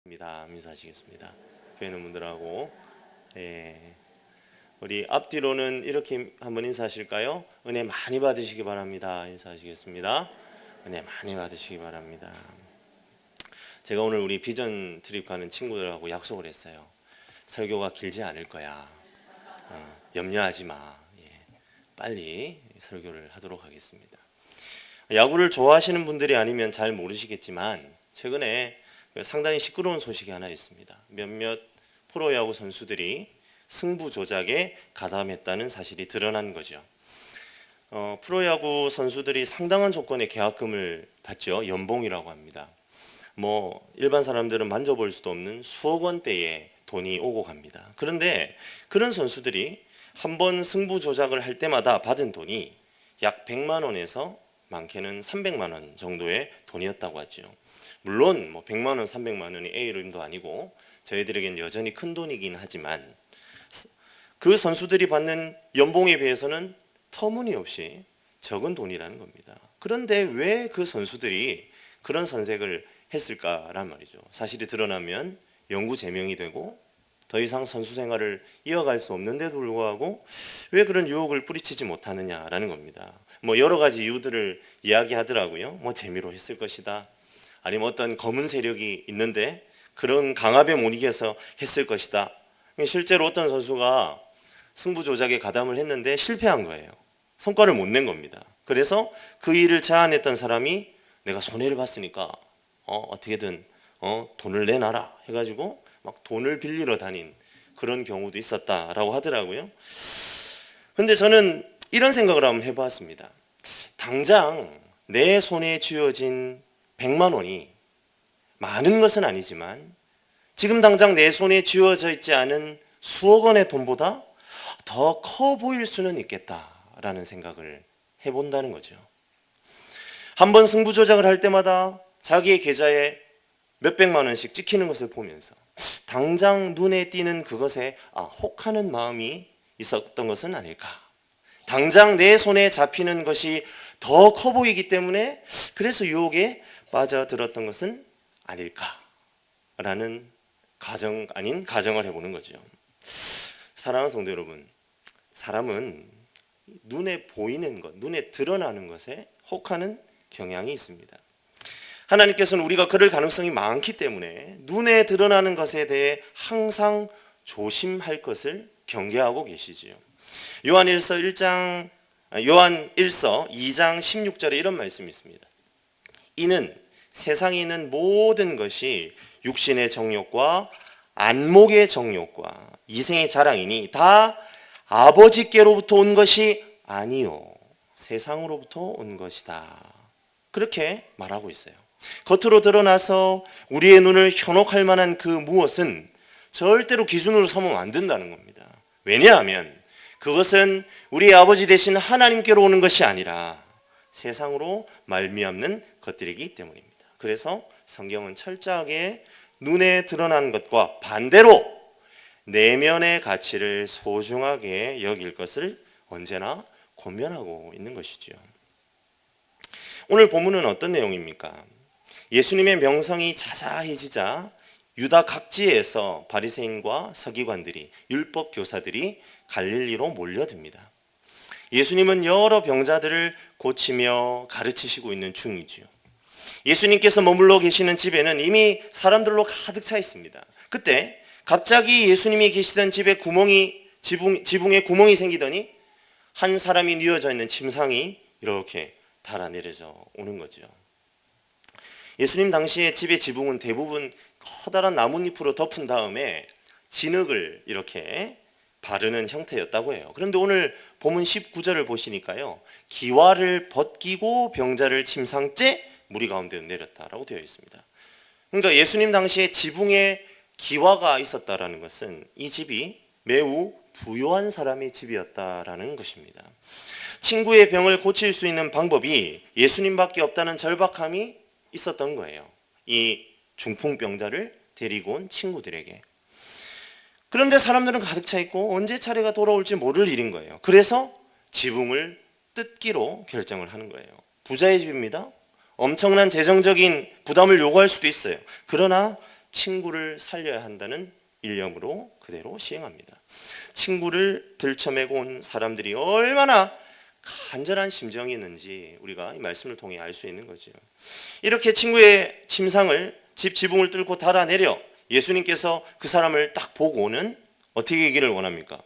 인사하시겠습니다. 교회 있는 분들하고 우리 앞뒤로는 이렇게 한번 인사하실까요? 은혜 많이 받으시기 바랍니다. 인사하시겠습니다. 은혜 많이 받으시기 바랍니다. 제가 오늘 우리 비전 트립 가는 친구들하고 약속을 했어요. 설교가 길지 않을 거야. 염려하지 마. 빨리 설교를 하도록 하겠습니다. 야구를 좋아하시는 분들이 아니면 잘 모르시겠지만 최근에 상당히 시끄러운 소식이 하나 있습니다. 몇몇 프로야구 선수들이 승부 조작에 가담했다는 사실이 드러난 거죠. 프로야구 선수들이 상당한 조건의 계약금을 받죠. 연봉이라고 합니다. 일반 사람들은 만져볼 수도 없는 수억 원대의 돈이 오고 갑니다. 그런데 그런 선수들이 한번 승부 조작을 할 때마다 받은 돈이 약 100만 원에서 많게는 300만 원 정도의 돈이었다고 하죠. 물론 100만 원, 300만 원이 A이름도 아니고 저희들에겐 여전히 큰 돈이긴 하지만 그 선수들이 받는 연봉에 비해서는 터무니없이 적은 돈이라는 겁니다. 그런데 왜 그 선수들이 그런 선택을 했을까란 말이죠. 사실이 드러나면 영구 제명이 되고 더 이상 선수 생활을 이어갈 수 없는데도 불구하고 왜 그런 유혹을 뿌리치지 못하느냐라는 겁니다. 여러 가지 이유들을 이야기하더라고요. 재미로 했을 것이다. 아니면 어떤 검은 세력이 있는데 그런 강압에 못 이겨서 했을 것이다. 실제로 어떤 선수가 승부 조작에 가담을 했는데 실패한 거예요. 성과를 못 낸 겁니다. 그래서 그 일을 제안했던 사람이 내가 손해를 봤으니까 어떻게든 돈을 내놔라 해가지고 막 돈을 빌리러 다닌 그런 경우도 있었다라고 하더라고요. 근데 저는 이런 생각을 한번 해봤습니다. 당장 내 손에 쥐어진 100만 원이 많은 것은 아니지만 지금 당장 내 손에 쥐어져 있지 않은 수억 원의 돈보다 더 커 보일 수는 있겠다라는 생각을 해본다는 거죠. 한번 승부 조작을 할 때마다 자기의 계좌에 몇백만 원씩 찍히는 것을 보면서 당장 눈에 띄는 그것에 혹하는 마음이 있었던 것은 아닐까. 당장 내 손에 잡히는 것이 더 커 보이기 때문에 그래서 유혹에 빠져들었던 것은 아닐까라는 가정 아닌 가정을 해보는 거죠. 사랑하는 성도 여러분, 사람은 눈에 보이는 것, 눈에 드러나는 것에 혹하는 경향이 있습니다. 하나님께서는 우리가 그럴 가능성이 많기 때문에 눈에 드러나는 것에 대해 항상 조심할 것을 경계하고 계시지요. 요한 1서 2장 16절에 이런 말씀이 있습니다. 이는 세상에 있는 모든 것이 육신의 정욕과 안목의 정욕과 이생의 자랑이니 다 아버지께로부터 온 것이 아니요 세상으로부터 온 것이다. 그렇게 말하고 있어요. 겉으로 드러나서 우리의 눈을 현혹할 만한 그 무엇은 절대로 기준으로 삼으면 안 된다는 겁니다. 왜냐하면 그것은 우리의 아버지 되신 하나님께로 오는 것이 아니라 세상으로 말미암는 것들이기 때문입니다. 그래서 성경은 철저하게 눈에 드러난 것과 반대로 내면의 가치를 소중하게 여길 것을 언제나 권면하고 있는 것이죠. 오늘 본문은 어떤 내용입니까? 예수님의 명성이 자자해지자 유다 각지에서 바리새인과 서기관들이 율법 교사들이 갈릴리로 몰려듭니다. 예수님은 여러 병자들을 고치며 가르치시고 있는 중이지요. 예수님께서 머물러 계시는 집에는 이미 사람들로 가득 차 있습니다. 그때 갑자기 예수님이 계시던 집에 지붕에 구멍이 생기더니 한 사람이 뉘어져 있는 침상이 이렇게 달아 내려져 오는 거죠. 예수님 당시에 집의 지붕은 대부분 커다란 나뭇잎으로 덮은 다음에 진흙을 이렇게 바르는 형태였다고 해요. 그런데 오늘 본문 19절을 보시니까요, 기와를 벗기고 병자를 침상째 무리 가운데 내렸다라고 되어 있습니다. 그러니까 예수님 당시에 지붕에 기와가 있었다라는 것은 이 집이 매우 부유한 사람의 집이었다라는 것입니다. 친구의 병을 고칠 수 있는 방법이 예수님밖에 없다는 절박함이 있었던 거예요. 이 중풍병자를 데리고 온 친구들에게. 그런데 사람들은 가득 차 있고 언제 차례가 돌아올지 모를 일인 거예요. 그래서 지붕을 뜯기로 결정을 하는 거예요. 부자의 집입니다. 엄청난 재정적인 부담을 요구할 수도 있어요. 그러나 친구를 살려야 한다는 일념으로 그대로 시행합니다. 친구를 들쳐매고 온 사람들이 얼마나 간절한 심정이었는지 우리가 이 말씀을 통해 알 수 있는 거죠. 이렇게 친구의 침상을 집 지붕을 뚫고 달아내려 예수님께서 그 사람을 딱 보고는 어떻게 하기를 원합니까?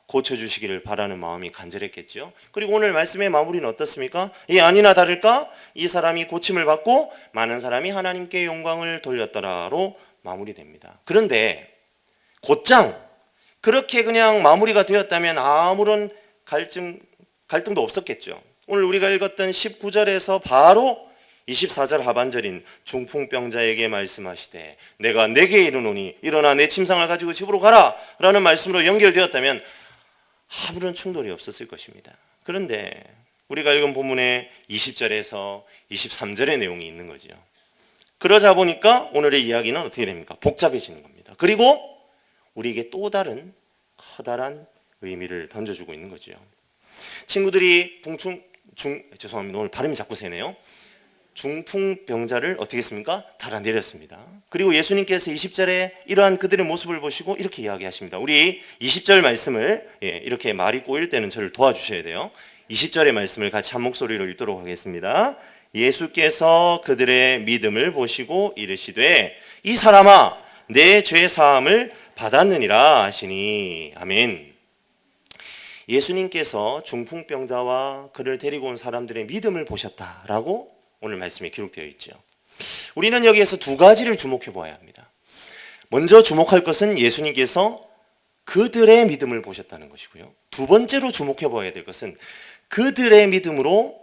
고쳐주시기를 바라는 마음이 간절했겠죠. 그리고 오늘 말씀의 마무리는 어떻습니까? 아니나 다를까 이 사람이 고침을 받고 많은 사람이 하나님께 영광을 돌렸더라로 마무리됩니다. 그런데 곧장 그렇게 그냥 마무리가 되었다면 아무런 갈등도 없었겠죠. 오늘 우리가 읽었던 19절에서 바로 24절 하반절인 중풍병자에게 말씀하시되 내가 내게 이르노니 일어나 내 침상을 가지고 집으로 가라 라는 말씀으로 연결되었다면 아무런 충돌이 없었을 것입니다. 그런데 우리가 읽은 본문의 20절에서 23절의 내용이 있는 거죠. 그러자 보니까 오늘의 이야기는 어떻게 됩니까? 복잡해지는 겁니다. 그리고 우리에게 또 다른 커다란 의미를 던져주고 있는 거죠. 친구들이 죄송합니다. 오늘 발음이 자꾸 새네요. 중풍병자를 어떻게 했습니까? 달아내렸습니다. 그리고 예수님께서 20절에 이러한 그들의 모습을 보시고 이렇게 이야기하십니다. 우리 20절 말씀을 이렇게 말이 꼬일 때는 저를 도와주셔야 돼요. 20절의 말씀을 같이 한 목소리로 읽도록 하겠습니다. 예수께서 그들의 믿음을 보시고 이르시되 이 사람아 내 죄 사함을 받았느니라 하시니 아멘. 예수님께서 중풍병자와 그를 데리고 온 사람들의 믿음을 보셨다라고 오늘 말씀에 기록되어 있죠. 우리는 여기에서 두 가지를 주목해 보아야 합니다. 먼저 주목할 것은 예수님께서 그들의 믿음을 보셨다는 것이고요. 두 번째로 주목해 보아야 될 것은 그들의 믿음으로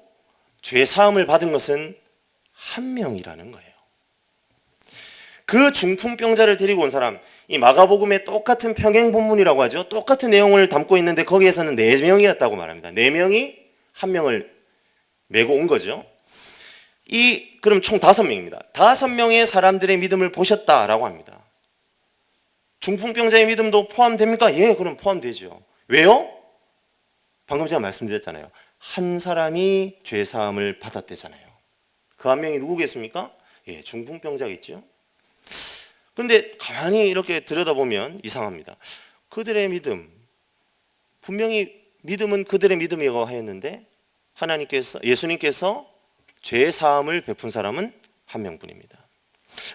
죄 사함을 받은 것은 한 명이라는 거예요. 그 중풍병자를 데리고 온 사람, 이 마가복음의 똑같은 평행 본문이라고 하죠. 똑같은 내용을 담고 있는데 거기에서는 4명이었다고 말합니다. 4명이 한 명을 메고 온 거죠. 그럼 총 5명입니다. 5명의 사람들의 믿음을 보셨다라고 합니다. 중풍병자의 믿음도 포함됩니까? 예, 그럼 포함되죠. 왜요? 방금 제가 말씀드렸잖아요. 한 사람이 죄 사함을 받았대잖아요. 그 한 명이 누구겠습니까? 예, 중풍병자겠죠. 그런데 가만히 이렇게 들여다보면 이상합니다. 그들의 믿음, 분명히 믿음은 그들의 믿음이라고 하였는데 예수님께서 죄 사함을 베푼 사람은 한 명뿐입니다.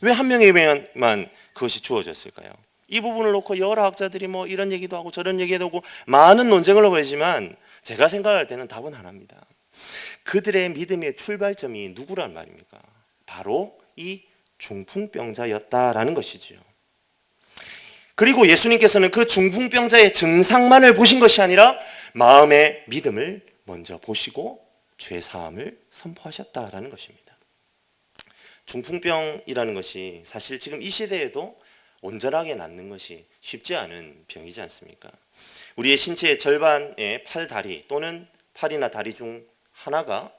왜 한 명에게만 그것이 주어졌을까요? 이 부분을 놓고 여러 학자들이 이런 얘기도 하고 저런 얘기도 하고 많은 논쟁을 벌이지만 제가 생각할 때는 답은 하나입니다. 그들의 믿음의 출발점이 누구란 말입니까? 바로 이 중풍병자였다라는 것이지요. 그리고 예수님께서는 그 중풍병자의 증상만을 보신 것이 아니라 마음의 믿음을 먼저 보시고 죄 사함을 선포하셨다라는 것입니다. 중풍병이라는 것이 사실 지금 이 시대에도 온전하게 낫는 것이 쉽지 않은 병이지 않습니까? 우리의 신체의 절반의 팔, 다리 또는 팔이나 다리 중 하나가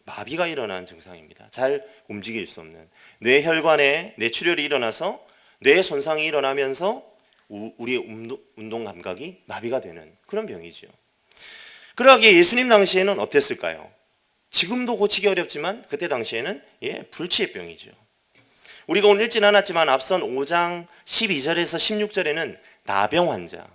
마비가 일어나는 증상입니다. 잘 움직일 수 없는 뇌혈관에 뇌출혈이 일어나서 뇌 손상이 일어나면서 우리의 운동 감각이 마비가 되는 그런 병이죠. 그러기에 예수님 당시에는 어땠을까요? 지금도 고치기 어렵지만 그때 당시에는 불치의 병이죠. 우리가 오늘 읽진 않았지만 앞선 5장 12절에서 16절에는 나병 환자,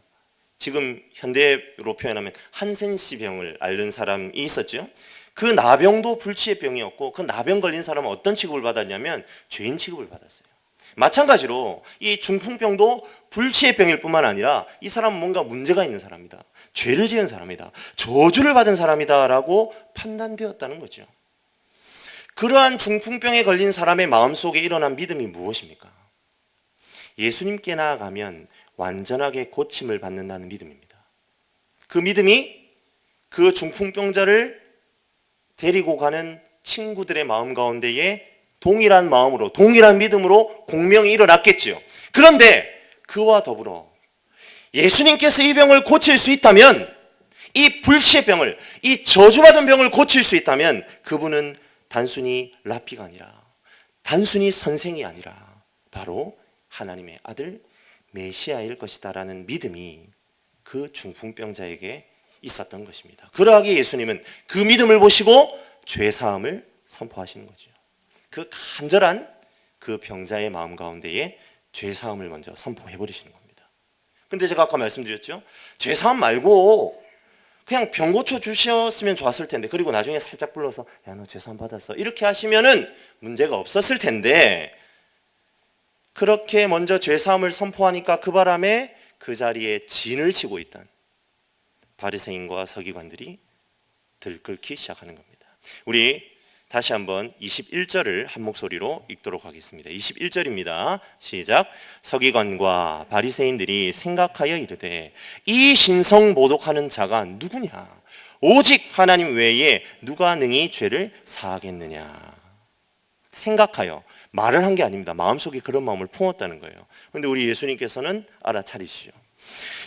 지금 현대로 표현하면 한센시 병을 앓는 사람이 있었죠. 그 나병도 불치의 병이었고 그 나병 걸린 사람은 어떤 취급을 받았냐면 죄인 취급을 받았어요. 마찬가지로 이 중풍병도 불치의 병일 뿐만 아니라 이 사람은 뭔가 문제가 있는 사람이다. 죄를 지은 사람이다. 저주를 받은 사람이다 라고 판단되었다는 거죠. 그러한 중풍병에 걸린 사람의 마음속에 일어난 믿음이 무엇입니까? 예수님께 나아가면 완전하게 고침을 받는다는 믿음입니다. 그 믿음이 그 중풍병자를 데리고 가는 친구들의 마음 가운데에 동일한 마음으로 동일한 믿음으로 공명이 일어났겠지요. 그런데 그와 더불어 예수님께서 이 병을 고칠 수 있다면, 이 불치의 병을, 이 저주받은 병을 고칠 수 있다면 그분은 단순히 랍비가 아니라, 단순히 선생이 아니라 바로 하나님의 아들 메시아일 것이다 라는 믿음이 그 중풍병자에게 있었던 것입니다. 그러하기에 예수님은 그 믿음을 보시고 죄 사함을 선포하시는 거죠. 그 간절한 그 병자의 마음 가운데에 죄사함을 먼저 선포해 버리시는 겁니다. 근데 제가 아까 말씀드렸죠? 죄사함 말고 그냥 병 고쳐 주셨으면 좋았을 텐데, 그리고 나중에 살짝 불러서 야, 너 죄사함 받았어, 이렇게 하시면은 문제가 없었을 텐데, 그렇게 먼저 죄사함을 선포하니까 그 바람에 그 자리에 진을 치고 있던 바리새인과 서기관들이 들끓기 시작하는 겁니다. 우리 다시 한번 21절을 한 목소리로 읽도록 하겠습니다. 21절입니다. 시작. 서기관과 바리새인들이 생각하여 이르되 이 신성 모독하는 자가 누구냐? 오직 하나님 외에 누가 능히 죄를 사하겠느냐? 생각하여, 말을 한 게 아닙니다. 마음속에 그런 마음을 품었다는 거예요. 그런데 우리 예수님께서는 알아차리시죠.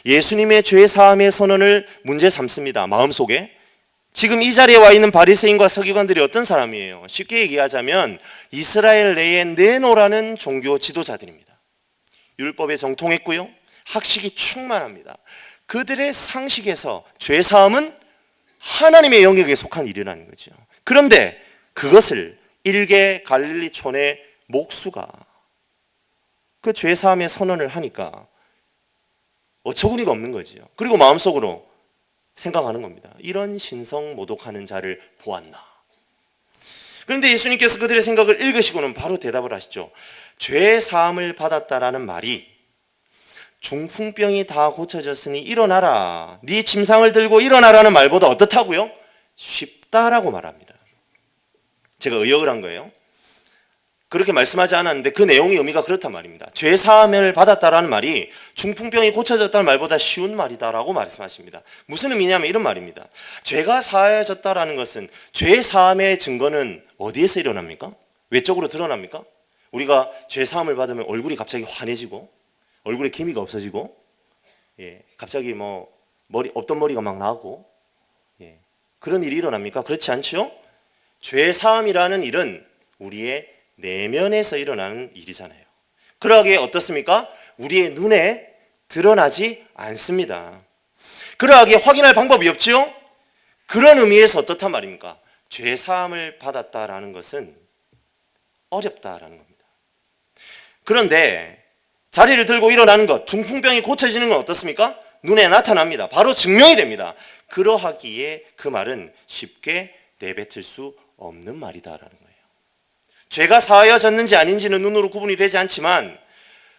예수님의 죄 사함의 선언을 문제 삼습니다. 마음속에. 지금 이 자리에 와 있는 바리새인과 서기관들이 어떤 사람이에요? 쉽게 얘기하자면 이스라엘 내에 내노라는 종교 지도자들입니다. 율법에 정통했고요, 학식이 충만합니다. 그들의 상식에서 죄 사함은 하나님의 영역에 속한 일이라는 거죠. 그런데 그것을 일개 갈릴리촌의 목수가 그 죄 사함의 선언을 하니까 어처구니가 없는 거지요. 그리고 마음속으로 생각하는 겁니다. 이런 신성 모독하는 자를 보았나? 그런데 예수님께서 그들의 생각을 읽으시고는 바로 대답을 하시죠. 죄 사함을 받았다라는 말이 중풍병이 다 고쳐졌으니 일어나라, 네 침상을 들고 일어나라는 말보다 어떻다고요? 쉽다라고 말합니다. 제가 의역을 한 거예요. 그렇게 말씀하지 않았는데 그 내용의 의미가 그렇단 말입니다. 죄 사함을 받았다라는 말이 중풍병이 고쳐졌다는 말보다 쉬운 말이다라고 말씀하십니다. 무슨 의미냐면 이런 말입니다. 죄가 사해졌다라는 것은 죄 사함의 증거는 어디에서 일어납니까? 외적으로 드러납니까? 우리가 죄 사함을 받으면 얼굴이 갑자기 환해지고 얼굴에 기미가 없어지고, 갑자기 없던 머리가 막 나고, 그런 일이 일어납니까? 그렇지 않죠? 죄 사함이라는 일은 우리의 내면에서 일어나는 일이잖아요. 그러기에 어떻습니까? 우리의 눈에 드러나지 않습니다. 그러하기에 확인할 방법이 없죠? 그런 의미에서 어떻단 말입니까? 죄 사함을 받았다라는 것은 어렵다라는 겁니다. 그런데 자리를 들고 일어나는 것, 중풍병이 고쳐지는 건 어떻습니까? 눈에 나타납니다. 바로 증명이 됩니다. 그러하기에 그 말은 쉽게 내뱉을 수 없는 말이다라는 거예요. 죄가 사하여졌는지 아닌지는 눈으로 구분이 되지 않지만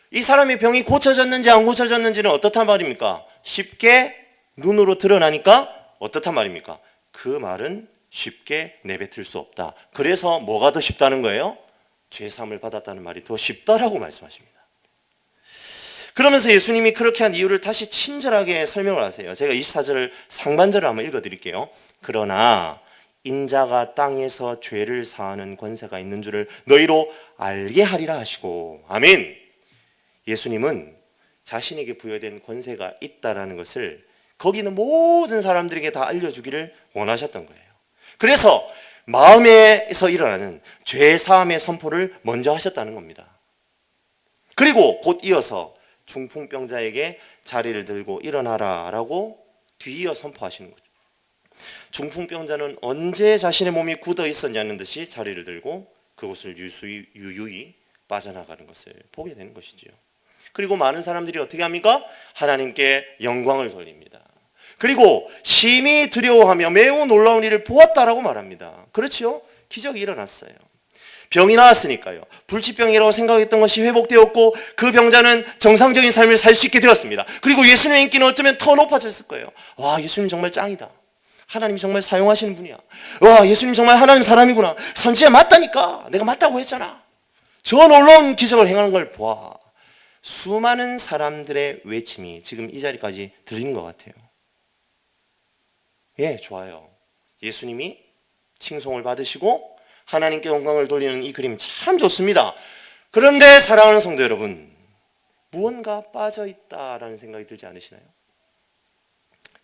이 사람의 병이 고쳐졌는지 안 고쳐졌는지는 어떻단 말입니까? 쉽게 눈으로 드러나니까 어떻단 말입니까? 그 말은 쉽게 내뱉을 수 없다. 그래서 뭐가 더 쉽다는 거예요? 죄 사함을 받았다는 말이 더 쉽다라고 말씀하십니다. 그러면서 예수님이 그렇게 한 이유를 다시 친절하게 설명을 하세요. 제가 24절을 상반절을 한번 읽어드릴게요. 그러나 인자가 땅에서 죄를 사하는 권세가 있는 줄을 너희로 알게 하리라 하시고, 아멘. 예수님은 자신에게 부여된 권세가 있다라는 것을 거기 있는 모든 사람들에게 다 알려주기를 원하셨던 거예요. 그래서 마음에서 일어나는 죄 사함의 선포를 먼저 하셨다는 겁니다. 그리고 곧 이어서 중풍병자에게 자리를 들고 일어나라라고 뒤이어 선포하시는 거죠. 중풍병자는 언제 자신의 몸이 굳어 있었냐는 듯이 자리를 들고 그곳을 유유히 빠져나가는 것을 보게 되는 것이지요. 그리고 많은 사람들이 어떻게 합니까? 하나님께 영광을 돌립니다. 그리고 심히 두려워하며 매우 놀라운 일을 보았다라고 말합니다. 그렇지요? 기적이 일어났어요. 병이 나았으니까요. 불치병이라고 생각했던 것이 회복되었고 그 병자는 정상적인 삶을 살 수 있게 되었습니다. 그리고 예수님의 인기는 어쩌면 더 높아졌을 거예요. 와, 예수님 정말 짱이다. 하나님이 정말 사용하시는 분이야. 와, 예수님 정말 하나님 사람이구나. 선지자 맞다니까. 내가 맞다고 했잖아. 저 놀라운 기적을 행하는 걸 보아. 수많은 사람들의 외침이 지금 이 자리까지 들리는 것 같아요. 예, 좋아요. 예수님이 칭송을 받으시고 하나님께 영광을 돌리는 이 그림 참 좋습니다. 그런데 사랑하는 성도 여러분, 무언가 빠져있다라는 생각이 들지 않으시나요?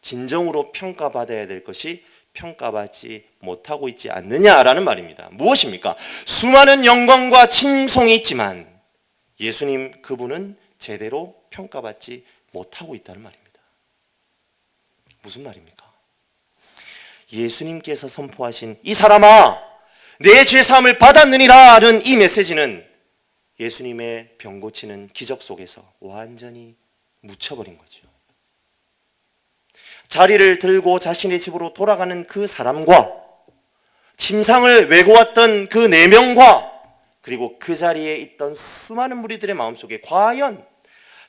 진정으로 평가받아야 될 것이 평가받지 못하고 있지 않느냐라는 말입니다. 무엇입니까? 수많은 영광과 칭송이 있지만 예수님 그분은 제대로 평가받지 못하고 있다는 말입니다. 무슨 말입니까? 예수님께서 선포하신 이 사람아 내 죄사함을 받았느니라는 이 메시지는 예수님의 병 고치는 기적 속에서 완전히 묻혀버린 거죠. 자리를 들고 자신의 집으로 돌아가는 그 사람과 침상을 메고 왔던 그 4명과 그리고 그 자리에 있던 수많은 무리들의 마음속에 과연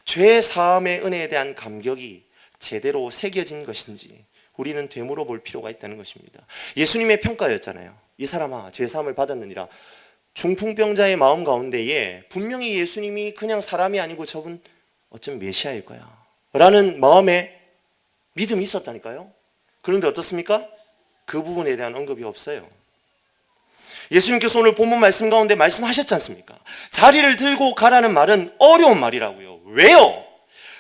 죄 사함의 은혜에 대한 감격이 제대로 새겨진 것인지 우리는 되물어 볼 필요가 있다는 것입니다. 예수님의 평가였잖아요. 이 사람아 죄 사함을 받았느니라. 중풍병자의 마음 가운데에 분명히 예수님이 그냥 사람이 아니고 저분 어쩜 메시아일 거야 라는 마음에 믿음이 있었다니까요. 그런데 어떻습니까? 그 부분에 대한 언급이 없어요. 예수님께서 오늘 본문 말씀 가운데 말씀하셨지 않습니까? 자리를 들고 가라는 말은 어려운 말이라고요. 왜요?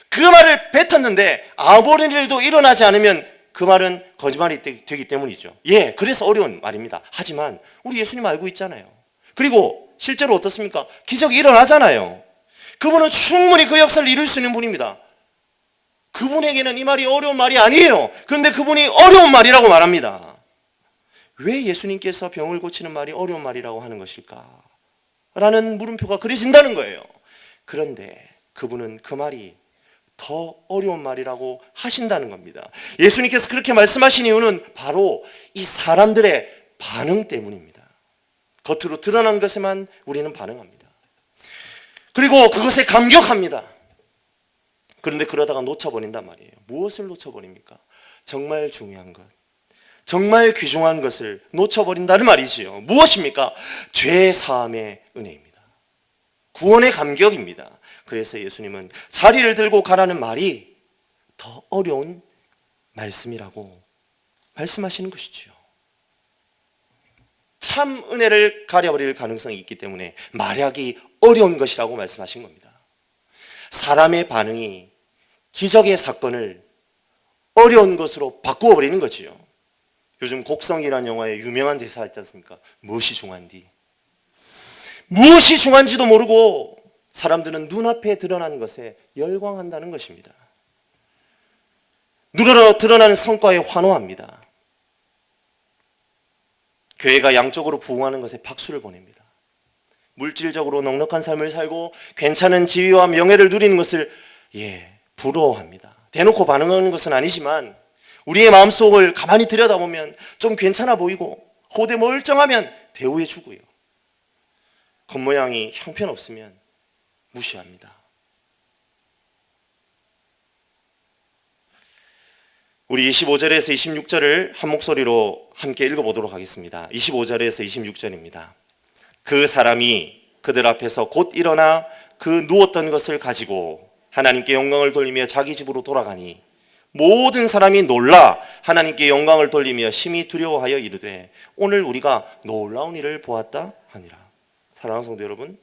그 말을 뱉었는데 아무런 일도 일어나지 않으면 그 말은 거짓말이 되기 때문이죠. 예, 그래서 어려운 말입니다. 하지만 우리 예수님 알고 있잖아요. 그리고 실제로 어떻습니까? 기적이 일어나잖아요. 그분은 충분히 그 역사를 이룰 수 있는 분입니다. 그분에게는 이 말이 어려운 말이 아니에요. 그런데 그분이 어려운 말이라고 말합니다. 왜 예수님께서 병을 고치는 말이 어려운 말이라고 하는 것일까? 라는 물음표가 그려진다는 거예요. 그런데 그분은 그 말이 더 어려운 말이라고 하신다는 겁니다. 예수님께서 그렇게 말씀하신 이유는 바로 이 사람들의 반응 때문입니다. 겉으로 드러난 것에만 우리는 반응합니다. 그리고 그것에 감격합니다. 그런데 그러다가 놓쳐버린단 말이에요. 무엇을 놓쳐버립니까? 정말 중요한 것, 정말 귀중한 것을 놓쳐버린다는 말이지요. 무엇입니까? 죄 사함의 은혜입니다. 구원의 감격입니다. 그래서 예수님은 자리를 들고 가라는 말이 더 어려운 말씀이라고 말씀하시는 것이죠. 참 은혜를 가려버릴 가능성이 있기 때문에 말하기 어려운 것이라고 말씀하신 겁니다. 사람의 반응이 기적의 사건을 어려운 것으로 바꾸어 버리는 거지요. 요즘 곡성이라는 영화에 유명한 대사 있지 않습니까? 무엇이 중요한디? 무엇이 중요한지도 모르고 사람들은 눈앞에 드러난 것에 열광한다는 것입니다. 눈으로 드러나는 성과에 환호합니다. 교회가 양쪽으로 부흥하는 것에 박수를 보냅니다. 물질적으로 넉넉한 삶을 살고 괜찮은 지위와 명예를 누리는 것을 부러워합니다. 대놓고 반응하는 것은 아니지만 우리의 마음속을 가만히 들여다보면 좀 괜찮아 보이고 고대 멀쩡하면 대우해 주고요. 겉모양이 형편없으면 무시합니다. 우리 25절에서 26절을 한 목소리로 함께 읽어보도록 하겠습니다. 25절에서 26절입니다. 그 사람이 그들 앞에서 곧 일어나 그 누웠던 것을 가지고 하나님께 영광을 돌리며 자기 집으로 돌아가니 모든 사람이 놀라 하나님께 영광을 돌리며 심히 두려워하여 이르되 오늘 우리가 놀라운 일을 보았다 하니라. 사랑하는 성도 여러분,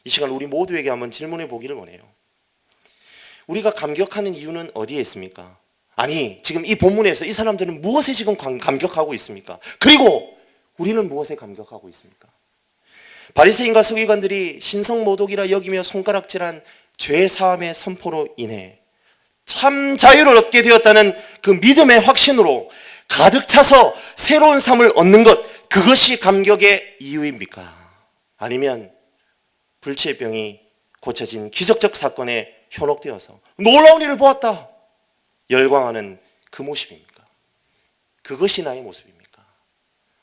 이 시간 우리 모두에게 한번 질문해 보기를 원해요. 우리가 감격하는 이유는 어디에 있습니까? 아니, 지금 이 본문에서 이 사람들은 무엇에 지금 감격하고 있습니까? 그리고 우리는 무엇에 감격하고 있습니까? 바리새인과 서기관들이 신성모독이라 여기며 손가락질한 죄 사함의 선포로 인해 참 자유를 얻게 되었다는 그 믿음의 확신으로 가득 차서 새로운 삶을 얻는 것, 그것이 감격의 이유입니까? 아니면 불치병이 고쳐진 기적적 사건에 현혹되어서 놀라운 일을 보았다 열광하는 그 모습입니까? 그것이 나의 모습입니까?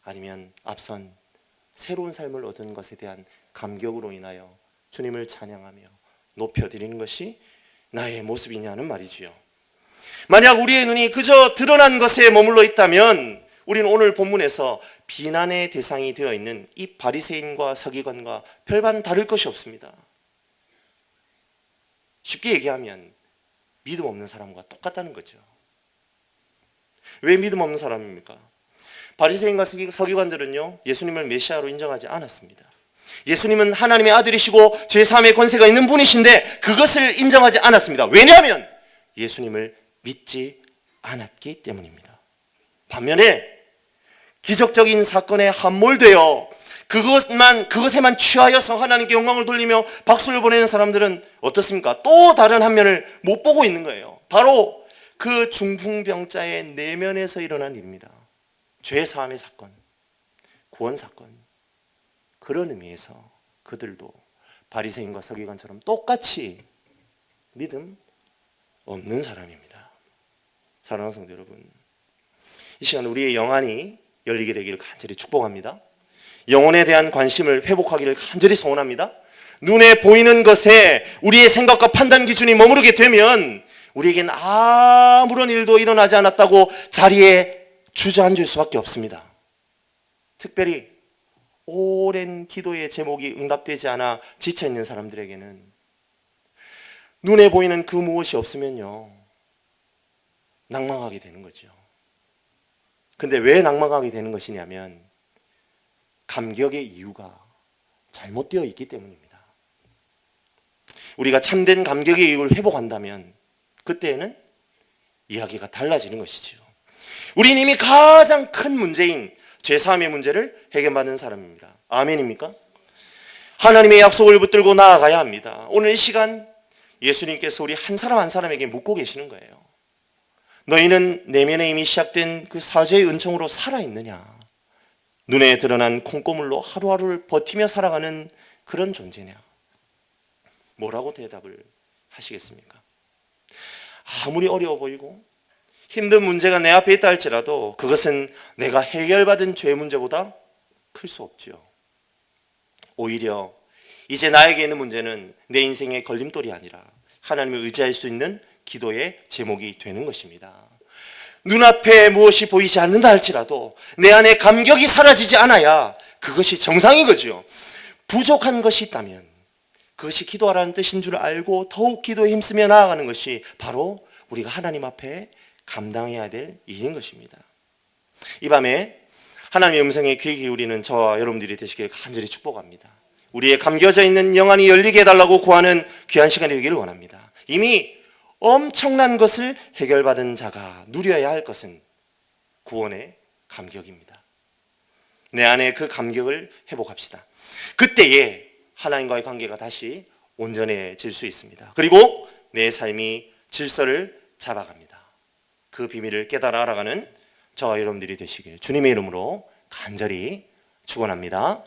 아니면 앞선 새로운 삶을 얻은 것에 대한 감격으로 인하여 주님을 찬양하며 높여드리는 것이 나의 모습이냐는 말이지요. 만약 우리의 눈이 그저 드러난 것에 머물러 있다면 우리는 오늘 본문에서 비난의 대상이 되어 있는 이 바리새인과 서기관과 별반 다를 것이 없습니다. 쉽게 얘기하면 믿음 없는 사람과 똑같다는 거죠. 왜 믿음 없는 사람입니까? 바리새인과 서기관들은요, 예수님을 메시아로 인정하지 않았습니다. 예수님은 하나님의 아들이시고 제3의 권세가 있는 분이신데 그것을 인정하지 않았습니다. 왜냐하면 예수님을 믿지 않았기 때문입니다. 반면에 기적적인 사건에 함몰되어 그것에만 취하여서 하나님께 영광을 돌리며 박수를 보내는 사람들은 어떻습니까? 또 다른 한 면을 못 보고 있는 거예요. 바로 그 중풍병자의 내면에서 일어난 일입니다. 죄 사함의 사건, 구원 사건. 그런 의미에서 그들도 바리새인과 서기관처럼 똑같이 믿음 없는 사람입니다. 사랑하는 성도 여러분, 이 시간 우리의 영안이 열리게 되기를 간절히 축복합니다. 영혼에 대한 관심을 회복하기를 간절히 소원합니다. 눈에 보이는 것에 우리의 생각과 판단 기준이 머무르게 되면 우리에겐 아무런 일도 일어나지 않았다고 자리에 주저앉을 수밖에 없습니다. 특별히 오랜 기도의 제목이 응답되지 않아 지쳐있는 사람들에게는 눈에 보이는 그 무엇이 없으면요, 낭망하게 되는 거죠. 근데 왜 낭망하게 되는 것이냐면 감격의 이유가 잘못되어 있기 때문입니다. 우리가 참된 감격의 이유를 회복한다면 그때에는 이야기가 달라지는 것이죠. 우린 이미 가장 큰 문제인 죄사함의 문제를 해결받는 사람입니다. 아멘입니까? 하나님의 약속을 붙들고 나아가야 합니다. 오늘 이 시간 예수님께서 우리 한 사람 한 사람에게 묻고 계시는 거예요. 너희는 내면에 이미 시작된 그 사죄의 은총으로 살아있느냐? 눈에 드러난 콩고물로 하루하루를 버티며 살아가는 그런 존재냐? 뭐라고 대답을 하시겠습니까? 아무리 어려워 보이고 힘든 문제가 내 앞에 있다 할지라도 그것은 내가 해결받은 죄 문제보다 클 수 없죠. 오히려 이제 나에게 있는 문제는 내 인생의 걸림돌이 아니라 하나님을 의지할 수 있는 기도의 제목이 되는 것입니다. 눈앞에 무엇이 보이지 않는다 할지라도 내 안에 감격이 사라지지 않아야 그것이 정상인 거죠. 부족한 것이 있다면 그것이 기도하라는 뜻인 줄 알고 더욱 기도에 힘쓰며 나아가는 것이 바로 우리가 하나님 앞에 감당해야 될 일인 것입니다. 이 밤에 하나님의 음성에 귀 기울이는 저와 여러분들이 되시길 간절히 축복합니다. 우리의 감겨져 있는 영안이 열리게 해달라고 구하는 귀한 시간이 되기를 원합니다. 이미 엄청난 것을 해결받은 자가 누려야 할 것은 구원의 감격입니다. 내 안에 그 감격을 회복합시다. 그때에 하나님과의 관계가 다시 온전해질 수 있습니다. 그리고 내 삶이 질서를 잡아갑니다. 그 비밀을 깨달아 알아가는 저와 여러분들이 되시길 주님의 이름으로 간절히 축원합니다.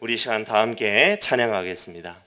우리 시간 다 함께 찬양하겠습니다.